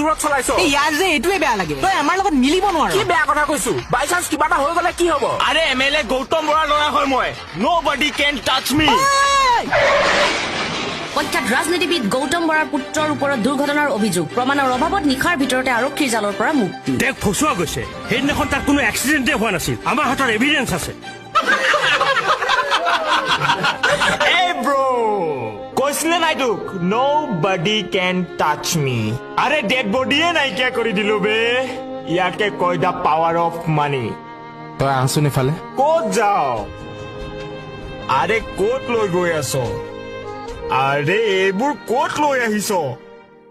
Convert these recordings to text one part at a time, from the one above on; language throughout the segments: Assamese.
জোৰত চলাইছ ইয়াৰ যে এইটোৱে বেয়া লাগে তই আমাৰ লগত মিলিব নোৱাৰ কি বেয়া কথা কৈছো বাই চান্স কিবা এটা হৈ গলে কি হব আৰে এমএলএ গৌতম বৰাৰ ল'ৰা হয় মই নবডি কেন টাচ মি প্ৰখ্যাত ৰাজনীতিবিদ গৌতম বৰাৰ পুত্ৰৰ ওপৰত দুৰ্ঘটনাৰ অভিযোগ প্ৰমাণৰ অভাৱত নিশাৰ ভিতৰতে আৰক্ষীৰ জালৰ পৰা মুক্তি দেখ ফচুৱা গৈছে সেইদিনাখন তাত কোনো এক্সিডেণ্টে হোৱা নাছিল আমাৰ হাতত এভিডেন্স আছে এই ব্ৰো কৈছিলে নাই তোক নবডি কেন টাচ মি আৰে ডেড বডিয়ে নাইকিয়া কৰি দিলো বে ইয়াকে কয় দা পাৱাৰ অফ মানি তই আহচোন এফালে ক'ত যাও আৰে ক'ত লৈ গৈ আছ আৰে এইবোৰ ক'ত লৈ আহিছ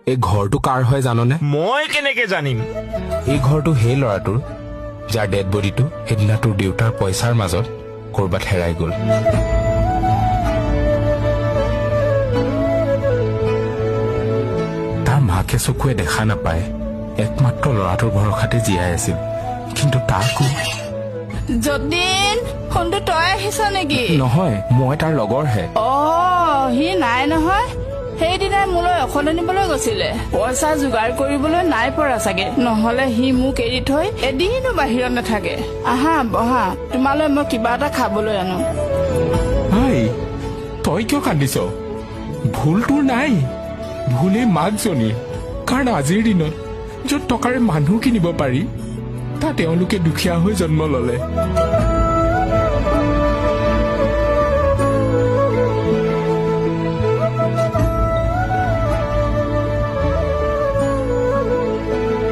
এই ঘৰটো কাৰ হয় জাননে মই কেনেকে জানিম এই ঘৰটো সেই ল'ৰাটোৰ যাৰ ডেড বডিটো সেইদিনা তোৰ দেউতাৰ পইচাৰ মাজত কৰবাত হেৰাই গ'ল তাৰ মাকে চকুৱে দেখা নাপায় একমাত্ৰ ল'ৰাটোৰ ভৰসাতে জীয়াই আছিল কিন্তু তাকো যতীন ফোনটো তই আহিছ নেকি নহয় মই তাৰ লগৰহে সি নাই নহয় সেইদিনাই মোলৈ ঔষধ আনিবলৈ গৈছিলে পইচা যোগাৰ কৰিবলৈ নাই পৰা চাগে নহলে সি মোক এৰি থৈ এদিনো বাহিৰত নাথাকে আহা বহা তোমালৈ মই কিবা এটা খাবলৈ আনো ভাই তই কিয় কান্দিছ ভুল তোৰ নাই ভুলেই মাকজনীৰ কাৰণ আজিৰ দিনত য'ত টকাৰে মানুহ কিনিব পাৰি তাত তেওঁলোকে দুখীয়া হৈ জন্ম ললে